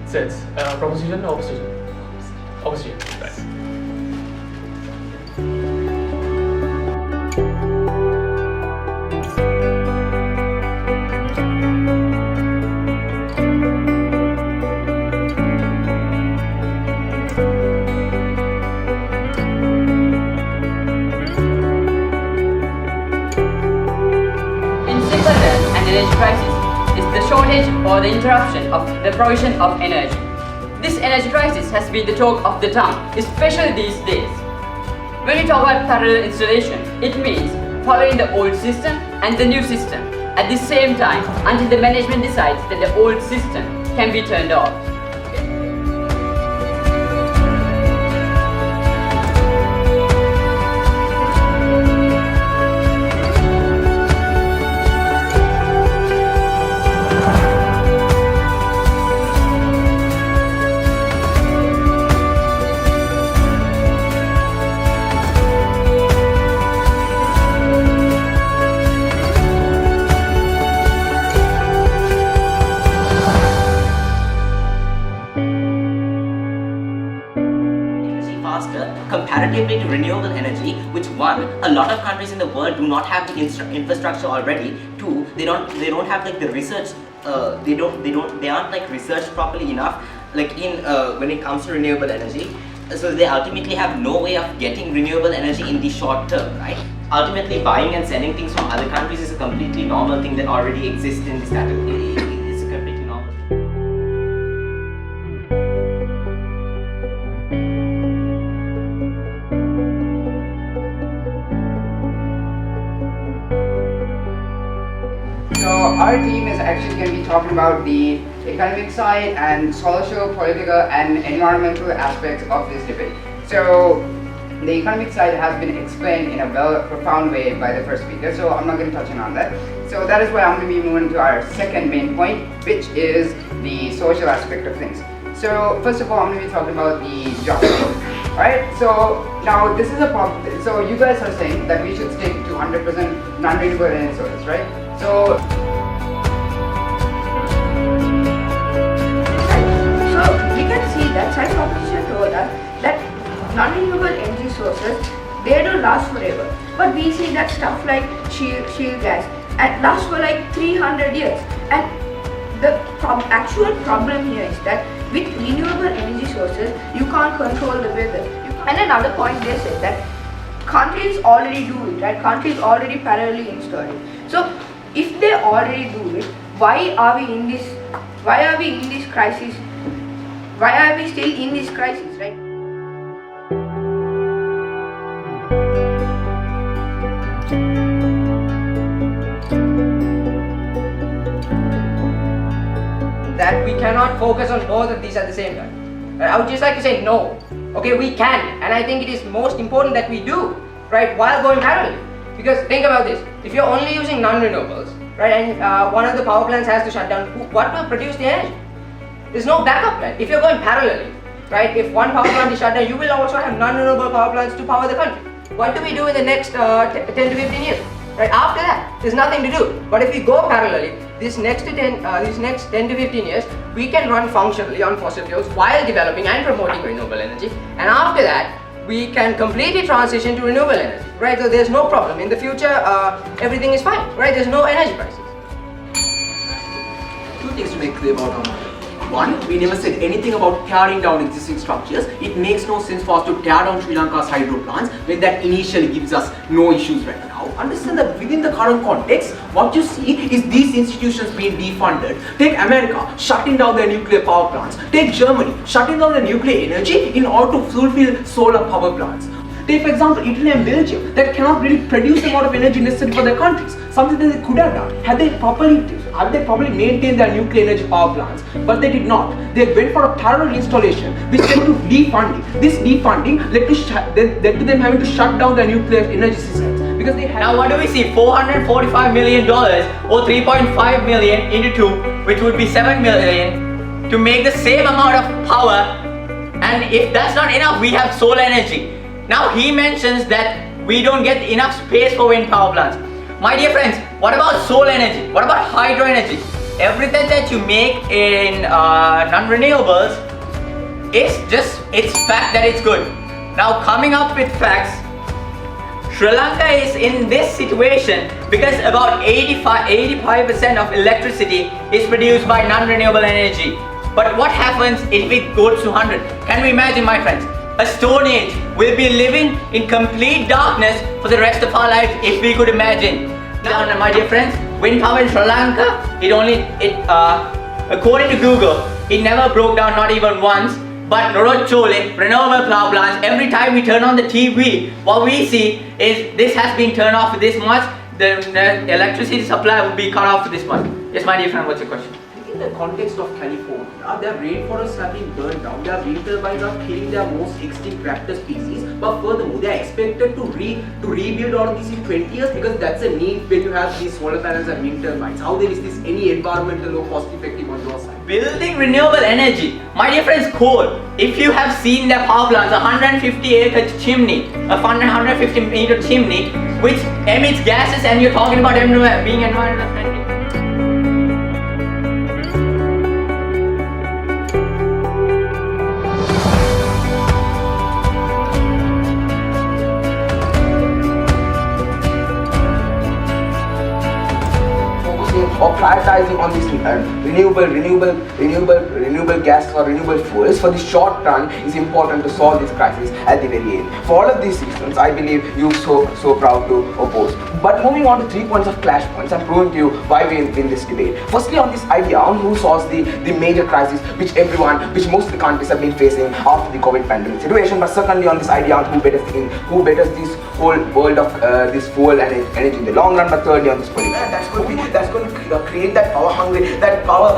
Sets. Proposition or opposition? Opposition. Right. In simple terms, an energy crisis is the shortage or the interruption of the provision of energy. This energy crisis has been the talk of the town, especially these days. When we talk about parallel installation, it means following the old system and the new system at the same time until the management decides that the old system can be turned off. Comparatively to renewable energy, which one, a lot of countries in the world do not have the infrastructure already. Two, they don't have like the research. They aren't like researched properly enough, like in when it comes to renewable energy. So they ultimately have no way of getting renewable energy in the short term, right? Ultimately, buying and selling things from other countries is a completely normal thing that already exists in this category. It's a completely normal thing. So our team is actually going to be talking about the economic side and social, political and environmental aspects of this debate. So the economic side has been explained in a profound way by the first speaker, so I'm not going to touch on that. So that is why I'm going to be moving to our second main point, which is the social aspect of things. So first of all, I'm going to be talking about the job. Alright, so now this is a problem. So you guys are saying that we should stick to 100% non-renewable energy sources, right? So we can see that science proposition told us that non-renewable energy sources, they don't last forever. But we see that stuff like shale gas and lasts for like 300 years. And the actual problem here is that with renewable energy sources, you can't control the weather. And another point they said that countries already do it, right? Countries already parallelly install it. So if they already do it, why are we in this crisis? Why are we still in this crisis, right? that we cannot focus on both of these at the same time. I would just like to say no. Okay, we can, and I think it is most important that we do, right, while going parallel. Because think about this, if you're only using non-renewables, right, and one of the power plants has to shut down, what will produce the energy? There's no backup plan. If you're going parallelly, right, if one power plant is shut down, you will also have non-renewable power plants to power the country. What do we do in the next 10 to 15 years? Right, after that, there's nothing to do. But if we go parallelly, these next 10 to 15 years, we can run functionally on fossil fuels while developing and promoting renewable energy. And after that, we can completely transition to renewable energy, right? So there's no problem. In the future, everything is fine, right? There's no energy crisis. Two things to make clear about our model. One, we never said anything about tearing down existing structures. It makes no sense for us to tear down Sri Lanka's hydro plants when that initially gives us no issues right now. Understand that within the current context, what you see is these institutions being defunded. Take America shutting down their nuclear power plants. Take Germany shutting down their nuclear energy in order to fulfill solar power plants. Take for example Italy and Belgium that cannot really produce the amount of energy necessary for their countries. Something that they could have done had they probably maintained their nuclear energy power plants, but they did not. They went for a parallel installation which led to defunding. This defunding led to them having to shut down their nuclear energy systems because they had. Now what do we see? $445 million or 3.5 million into 2, which would be 7 million to make the same amount of power. And if that's not enough, we have solar energy. Now he mentions that we don't get enough space for wind power plants. My dear friends, what about solar energy? What about hydro energy? Everything that you make in non-renewables is just its fact that it's good. Now coming up with facts, Sri Lanka is in this situation because about 85% of electricity is produced by non-renewable energy. But what happens if it goes to 100? Can we imagine, my friends? A stone age. We'll be living in complete darkness for the rest of our lives if we could imagine. Now, my dear friends, wind power in Sri Lanka, according to Google, it never broke down, not even once. But Norotchole, renewable power plants, every time we turn on the TV, what we see is this has been turned off this much, the electricity supply will be cut off this much. Yes, my dear friend, what's your question? In the context of California, their rainforests have been burned down, their wind turbines are killing their most extinct raptor species, but furthermore, they are expected to rebuild all of these in 20 years because that's a need when you have these solar panels and wind turbines. How then is this any environmental or cost effective on your side? Building renewable energy. My dear friends, coal. If you have seen their power plants, a 150-acre chimney, a 150-meter chimney, which emits gases, and you're talking about being environmental friendly. Or prioritizing on these renewable gas or renewable fuels for the short run is important to solve this crisis at the very end. For all of these reasons, I believe you're so proud to oppose. But moving on to 3 points of clash points, I'm proving to you why we win this debate. Firstly, on this idea on who solves the major crisis which most of the countries have been facing after the COVID pandemic situation. But secondly, on this idea on who betters this whole world of this fuel and energy in the long run. But thirdly, on this political, that's going to create that power hungry, that power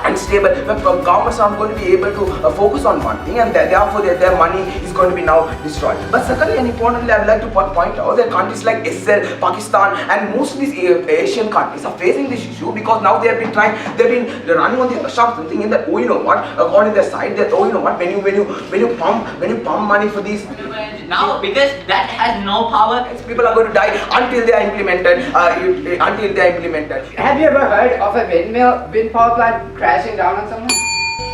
unstable, where governments are going to be able to focus on one thing, and therefore their money is going to be now destroyed. But secondly and importantly, I would like to point out that countries like Israel, Pakistan and most of these Asian countries are facing this issue because now they've been running on the assumption thinking that, oh, you know what, according to their side, that, oh, you know what, when you pump money for these now, because that has no power, people are going to die until they are implemented. Have you ever heard of a wind power plant crashing down on someone?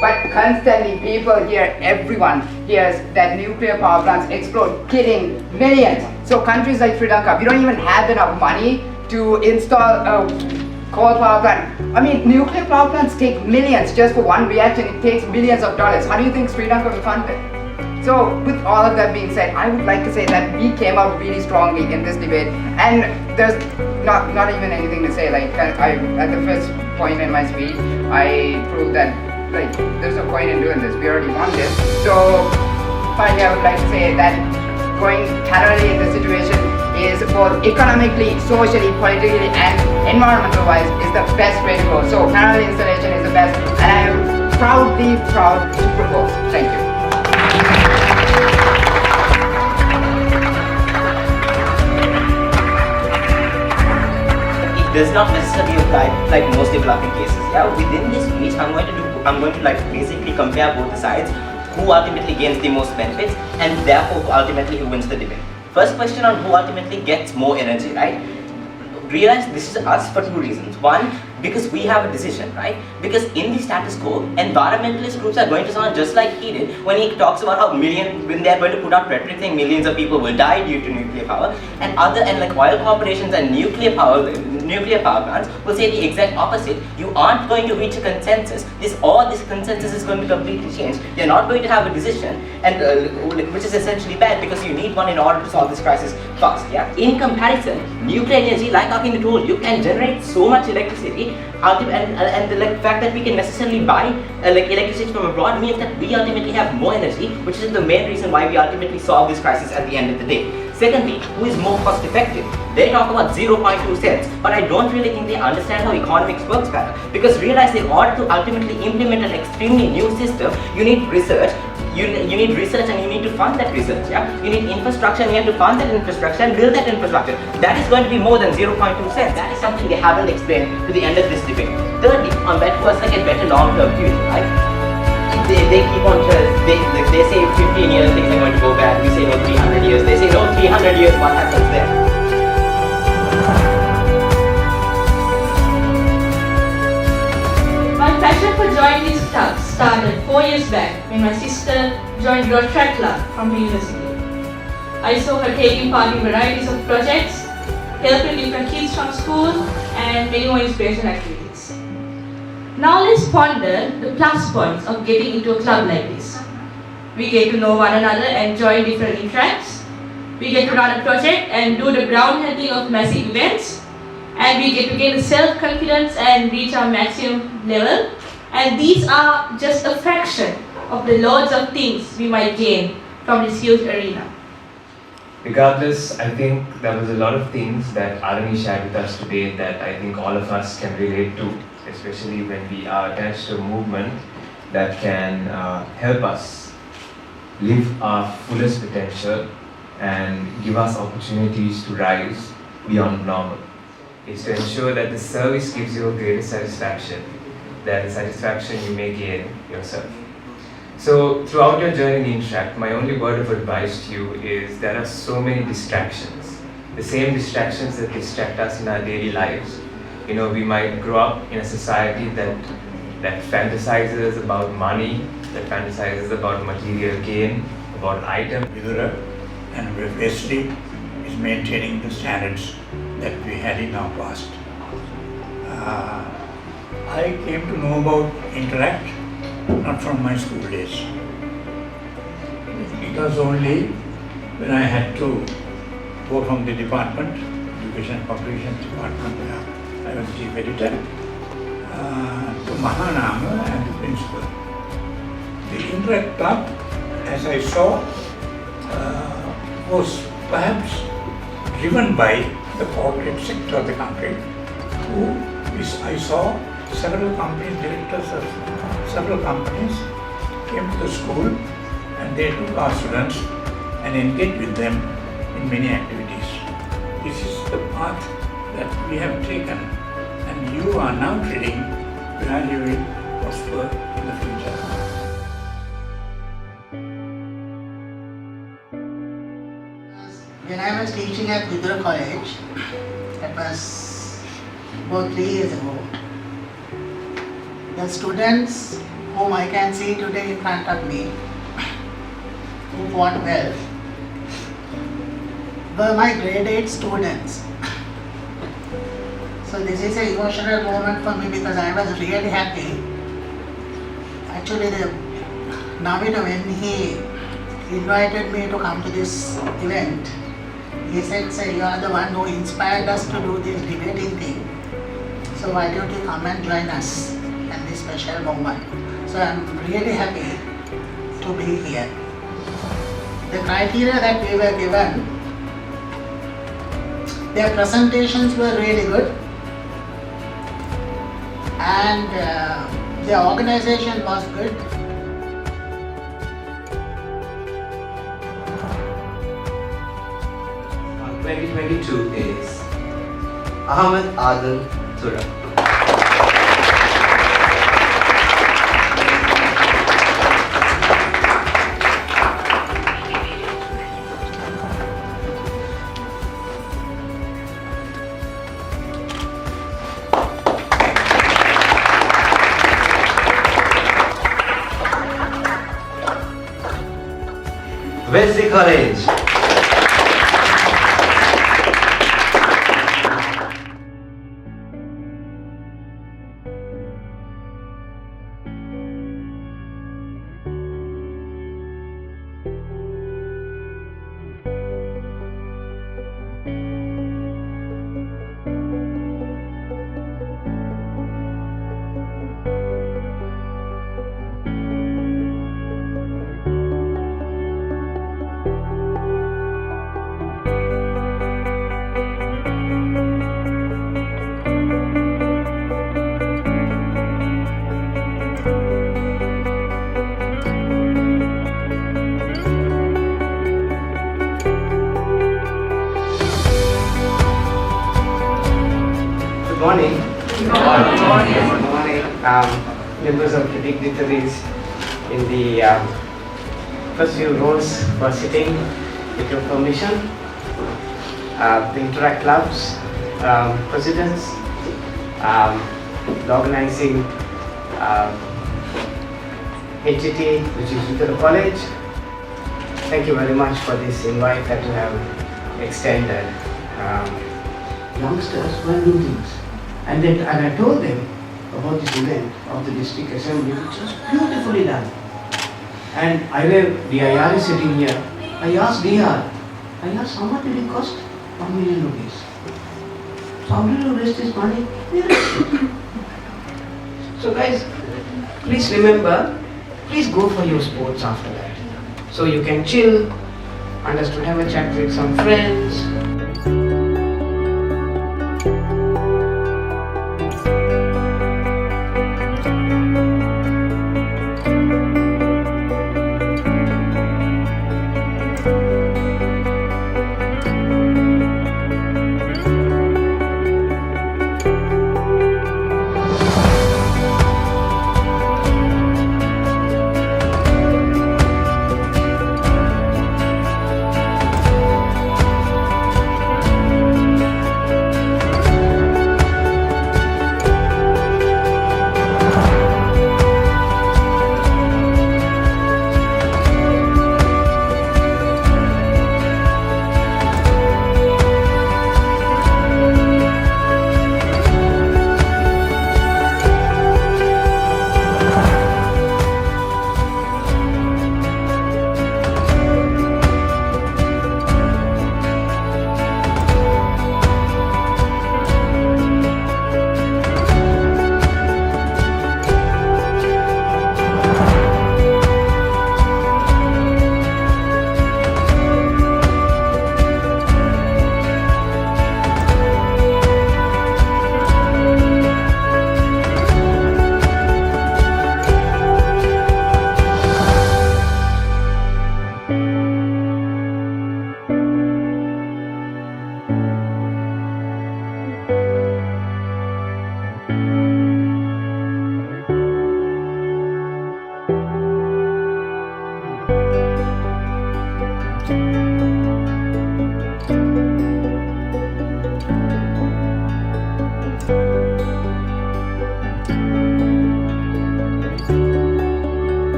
But constantly people everyone hears that nuclear power plants explode, killing millions. So countries like Sri Lanka, we don't even have enough money to install a coal power plant. I mean, nuclear power plants take millions just for one reaction. It takes billions of dollars. How do you think Sri Lanka will fund it? So, with all of that being said, I would like to say that we came out really strongly in this debate, and there's not even anything to say. Like, at the first point in my speech, I proved that there's no point in doing this. We already won this. So, finally, I would like to say that going parallelly in this situation is both economically, socially, politically, and environmental-wise is the best way to go. So, parallel installation is the best, and I am proud to propose. Thank you. does not necessarily apply like most developing cases. Yeah, within this speech, I'm going to like basically compare both the sides, who ultimately gains the most benefits, and therefore ultimately who wins the debate. First question on who ultimately gets more energy, right? Realize this is us for two reasons. One, because we have a decision, right? Because in the status quo, environmentalist groups are going to sound just like he did when he talks about how when they're going to put out rhetoric saying millions of people will die due to nuclear power, and like oil corporations and nuclear power plants will say the exact opposite. You aren't going to reach a consensus. This consensus is going to completely change. You're not going to have a decision, and which is essentially bad because you need one in order to solve this crisis fast. Yeah. In comparison, nuclear energy, like Ahmed told you, can generate so much electricity. And the fact that we can necessarily buy electricity from abroad means that we ultimately have more energy, which is the main reason why we ultimately solve this crisis at the end of the day. Secondly, who is more cost effective? They talk about 0.2 cents, but I don't really think they understand how economics works better. Because realize in order to ultimately implement an extremely new system, you need research. You need research and you need to fund that research. Yeah, you need infrastructure and you have to fund that infrastructure and build that infrastructure. That is going to be more than 0.2 cents. That is something they haven't explained to the end of this debate. Thirdly, on that was like a better long-term view, right? They keep on they say 15 years things are going to go bad. We say no 300 years. They say no 300 years. What happens there? My passion for joining this club started 4 years back when my sister joined Rotary Club from the university. I saw her taking part in varieties of projects, helping different kids from school, and many more inspirational activities. Now let's ponder the plus points of getting into a club like this. We get to know one another and join different interests. We get to run a project and do the ground handling of massive events. And we get to gain self-confidence and reach our maximum level. And these are just a fraction of the loads of things we might gain from this huge arena. Regardless, I think there was a lot of things that Aadam shared with us today that I think all of us can relate to, especially when we are attached to a movement that can help us live our fullest potential and give us opportunities to rise beyond normal. It's to ensure that the service gives you a greater satisfaction, that the satisfaction you may gain yourself. So throughout your journey in Interact, my only word of advice to you is there are so many distractions, the same distractions that distract us in our daily lives. You know, we might grow up in a society that fantasizes about money, that fantasizes about material gain, about items. Vidura and Wesley is maintaining the standards that we had in our past. I came to know about Interact not from my school days. It was only when I had to go from the department, Education and Publications department, where I was chief editor, to Mahanama and the principal. The Interact Club, as I saw, was perhaps driven by the corporate sector of the country, I saw several companies, directors of several companies came to the school and they took our students and engaged with them in many activities. This is the path that we have taken and you are now treading where you will prosper in the future. When I was teaching at Vidura College, that was about 3 years ago, the students whom I can see today in front of me, who fought well, were my grade 8 students. So this is an emotional moment for me because I was really happy. Actually, Navita, when he invited me to come to this event, he said, "Sir, you are the one who inspired us to do this debating thing. So why don't you come and join us in this special moment?" So I'm really happy to be here. The criteria that we were given, their presentations were really good and the organization was good. 2022 is Ahmed, Aadam, Thurab. Wesley College. Good morning. Good morning. Members of the dignitaries in the first few rows for sitting, with your permission. The Interact Clubs, presidents, the organizing entity which is Vidura College. Thank you very much for this invite that you have extended. Youngsters were doing things. And I told them about this event of the district assembly, which was beautifully done. And DIR is sitting here. I asked DR, how much did it cost? 1 million rupees. So how did you raise this money? So guys, please remember, please go for your sports after that. So you can chill, have a chat with some friends,